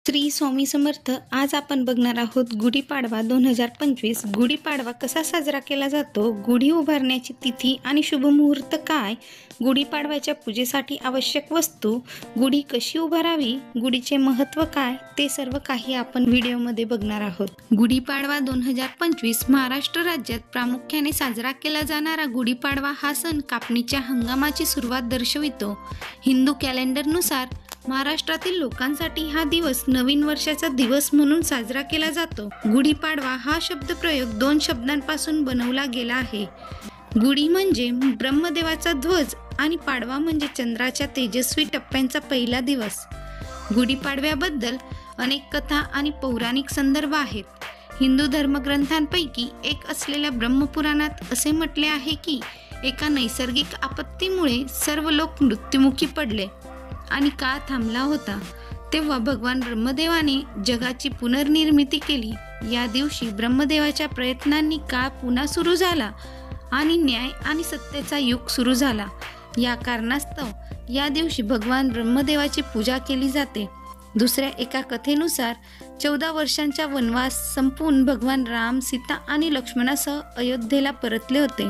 श्री स्वामी समर्थ. आज आपण बघणार आहोत गुढीपाडवा 2025. गुढीपाडवा कसा साजरा केला जातो, गुढी उभारण्याची तिथी आणि शुभ मुहूर्त काय, गुढीपाडव्याच्या पूजेसाठी आवश्यक वस्तू, गुढी कशी उभारावी, गुढीचे महत्त्व काय, ते सर्व काही आपण व्हिडिओमध्ये बघणार आहोत. गुढीपाडवा 2025 महाराष्ट्र राज्यात प्रामुख्याने साजरा केला जाणारा गुढीपाडवा हा सण कापणीच्या हंगामाची सुरुवात दर्शवितो. हिंदू कॅलेंडरनुसार महाराष्ट्रातील लोकांसाठी हा दिवस नवीन वर्षाचा दिवस म्हणून साजरा केला जातो. गुढीपाडवा हा शब्दप्रयोग 2 शब्दांपासून बनवला गेला आहे. गुढी म्हणजे ब्रह्मदेवाचा ध्वज आणि पाडवा म्हणजे चंद्राच्या तेजस्वी टप्प्यांचा पहिला दिवस. गुढीपाडव्याबद्दल अनेक कथा आणि पौराणिक संदर्भ आहेत. हिंदू धर्मग्रंथांपैकी एक असलेल्या ब्रह्मपुराणात असे म्हटले आहे की एका नैसर्गिक आपत्तीमुळे सर्व लोक मृत्युमुखी पडले आणि काळ थांबला होता. तेव्हा भगवान ब्रह्मदेवाने जगाची पुनर्निर्मिती केली. या दिवशी ब्रह्मदेवाच्या प्रयत्नांनी काळ पुन्हा सुरू झाला आणि न्याय आणि सत्तेचा युग सुरू झाला. या कारणास्तव या दिवशी भगवान ब्रह्मदेवाची पूजा केली जाते. दुसऱ्या एका कथेनुसार 14 वर्षांचा वनवास संपवून भगवान राम, सीता आणि लक्ष्मणासह अयोध्येला परतले होते.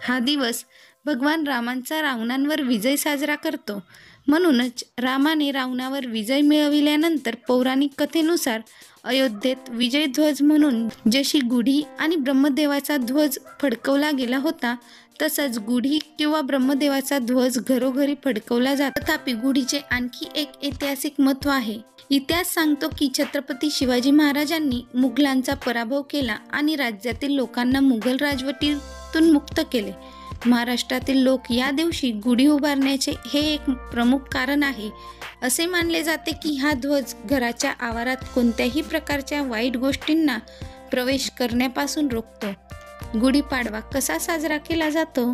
हा दिवस भगवान रामांचा रावणांवर विजय साजरा करतो. म्हणूनच रामाने रावणावर विजय मिळविल्यानंतर पौराणिक कथेनुसार अयोध्येत विजयध्वज म्हणून जशी गुढी आणि ब्रह्मदेवाचा ध्वज फडकवला गेला होता, तसंच गुढी किंवा ब्रह्मदेवाचा ध्वज घरोघरी फडकवला जातो. तथापि गुढीचे आणखी एक ऐतिहासिक महत्त्व आहे. इतिहास सांगतो की छत्रपती शिवाजी महाराजांनी मुघलांचा पराभव केला आणि राज्यातील लोकांना मुघल राजवटीतून मुक्त केले. महाराष्ट्रातील लोक या दिवशी गुढी उभारण्याचे हे एक प्रमुख कारण आहे. असे मानले जाते की हा ध्वज घराच्या आवारात कोणत्याही प्रकारच्या वाईट गोष्टींना प्रवेश करण्यापासून रोखतो. गुढीपाडवा कसा साजरा केला जातो?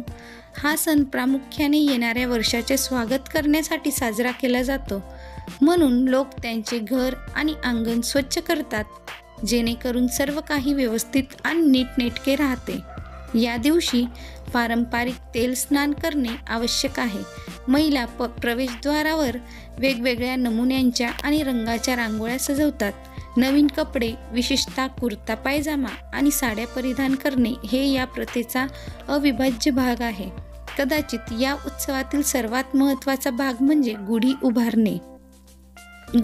हा सण प्रामुख्याने येणाऱ्या वर्षाचे स्वागत करण्यासाठी साजरा केला जातो. म्हणून लोक त्यांचे घर आणि अंगण स्वच्छ करतात, जेणेकरून सर्व काही व्यवस्थित आणि नीटनेटके राहते. या दिवशी पारंपरिक तेल स्नान करणे आवश्यक आहे. महिला प्रवेशद्वारावर वेगवेगळ्या नमुन्यांच्या आणि रंगाच्या रांगोळ्या सजवतात. नवीन कपडे, विशेषतः कुर्ता पायजामा आणि साड्या परिधान करणे हे या प्रथेचा अविभाज्य भाग आहे. कदाचित या उत्सवातील सर्वात महत्त्वाचा भाग म्हणजे गुढी उभारणे.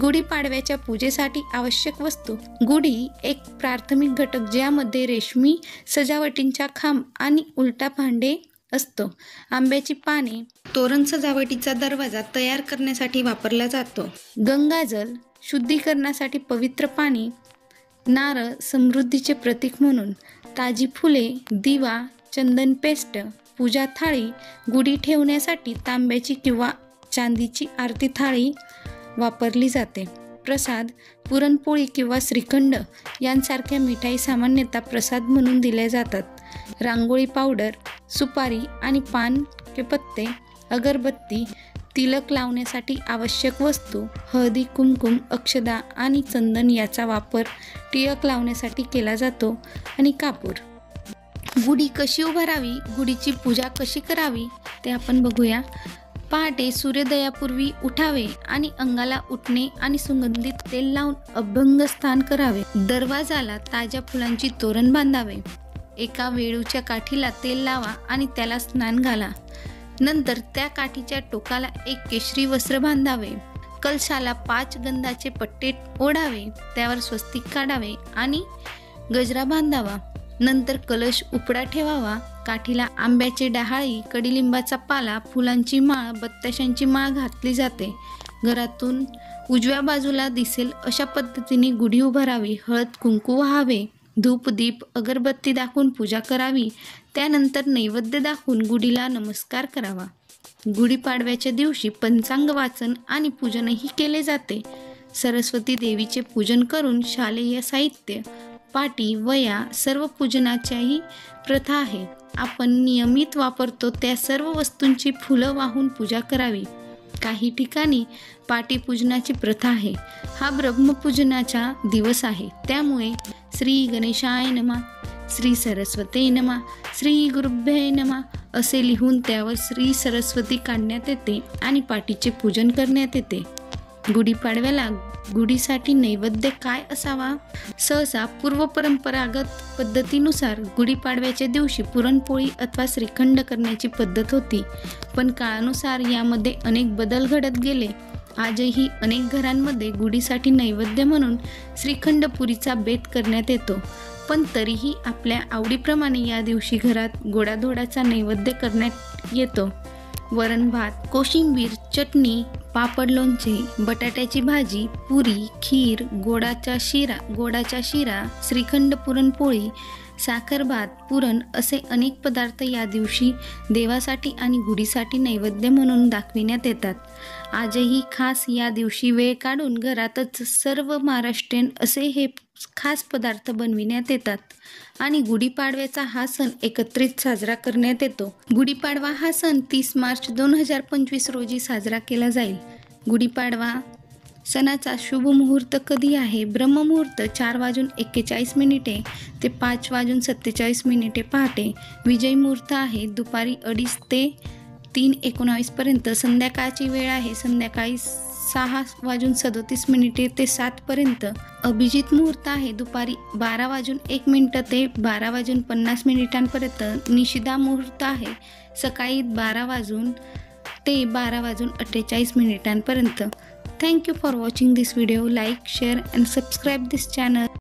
गुढीपाडव्याच्या पूजेसाठी आवश्यक वस्तू. गुढी एक प्राथमिक घटक ज्यामध्ये रेशमी सजावटींचा खांब आणि उलटा भांडे असतो. आंब्याची पाने, तोरण सजावटीचा दरवाजा तयार करण्यासाठी वापरला जातो. गंगाजल शुद्धीकरणासाठी पवित्र पाणी, नारळ समृद्धीचे प्रतीक म्हणून, ताजी फुले, दिवा, चंदन पेस्ट, पूजा थाळी. गुढी ठेवण्यासाठी तांब्याची किंवा चांदीची आरती थाळी वापरली जाते. प्रसाद, पुरणपोळी किंवा श्रीखंड यांसारख्या मिठाई सामान्यतः प्रसाद म्हणून दिल्या जातात. रांगोळी पावडर, सुपारी आणि पान के पत्ते, अगरबत्ती, तिलक लावण्यासाठी आवश्यक वस्तू, हळदी, कुंकुम, अक्षदा आणि चंदन याचा वापर टिळक लावण्यासाठी केला जातो. आणि कापूर. गुढी कशी उभारावी, गुढीची पूजा कशी करावी ते आपण बघूया. पहाटे सूर्योदयापूर्वी उठावे आणि अंगाला उठणे आणि सुगंधित तेल लावून अभ्यंग स्नान करावे. दरवाजाला ताज्या फुलांची तोरण बांधावे. एका वेळूच्या काठीला तेल लावा आणि त्याला स्नान घाला. नंतर त्या काठीच्या टोकाला एक केशरी वस्त्र बांधावे. कलशाला 5 गंधाचे पट्टे ओढावे. त्यावर स्वस्तिक काढावे आणि गजरा बांधावा. नंतर कलश उपडा ठेवावा. काठीला आंब्याचे डहाळी, कडीलिंबाचा पाला, फुलांची माळ, बत्ताशांची माळ घातली जाते. घरातून उजव्या बाजूला दिसेल अशा पद्धतीने गुढी उभारावी. हळद कुंकू व्हावे. धूप दीप अगरबत्ती दाखवून पूजा करावी. त्यानंतर नैवेद्य दाखवून गुढीला नमस्कार करावा. गुढीपाडव्याच्या दिवशी पंचांग वाचन आणि पूजनही केले जाते. सरस्वती देवीचे पूजन करून शालेय साहित्य, पाटी, वया सर्व पूजनाच्याही प्रथा आहे. आपण नियमित वापरतो त्या सर्व वस्तूंची फुलं वाहून पूजा करावी. काही ठिकाणी पाटी पूजनाची प्रथा आहे. हा ब्रह्मपूजनाचा दिवस आहे, त्यामुळे श्री गणेशाय नमः, श्री सरस्वती नमः, श्री गुरुभ्ये नमः असे लिहून त्यावर श्री सरस्वती काढण्यात येते आणि पाटीचे पूजन करण्यात येते. गुढीपाडव्याला गुढीसाठी नैवेद्य काय असावा? सहसा पूर्वपरंपरागत पद्धतीनुसार गुढीपाडव्याच्या दिवशी पुरणपोळी अथवा श्रीखंड करण्याची पद्धत होती, पण काळानुसार यामध्ये अनेक बदल घडत गेले. आजही अनेक घरांमध्ये गुढीसाठी नैवेद्य म्हणून श्रीखंड पुरीचा बेत करण्यात येतो, पण तरीही आपल्या आवडीप्रमाणे या दिवशी घरात गोडाधोडाचा नैवेद्य करण्यात येतो. वरण भात, कोशिंबीर, चटणी, पापड, लोणचे, बटाट्याची भाजी, पुरी, खीर, गोडाचा शिरा, श्रीखंड, पुरणपोळी, साखर भात, पुरण असे अनेक पदार्थ या दिवशी देवासाठी आणि गुढीसाठी नैवेद्य म्हणून दाखविण्यात येतात. आजही खास या दिवशी वेळ काढून घरातच सर्व महाराष्ट्रीयन असे हे खास पदार्थ बनविण्यात येतात आणि गुढीपाडव्याचा हा सण एकत्रित साजरा करण्यात येतो. गुढीपाडवा हा सण 30 मार्च 2025 रोजी साजरा केला जाईल. गुढीपाडवा सणाचा शुभ मुहूर्त कधी आहे? ब्रह्ममुहूर्त 4:41 ते 5:47 पहाटे. विजय मुहूर्त आहे दुपारी 2:30 ते 3:19 पर्यंत. संध्याकाळची वेळ आहे संध्याकाळी 6:37 ते 7 पर्यंत. अभिजित मुहूर्त आहे दुपारी 12:01 ते 12:50 पर्यंत. निशिदा मुहूर्त आहे सकाळी 12 वाजून ते 12:48 पर्यंत. Thank you for watching this video. Like, share and subscribe this channel.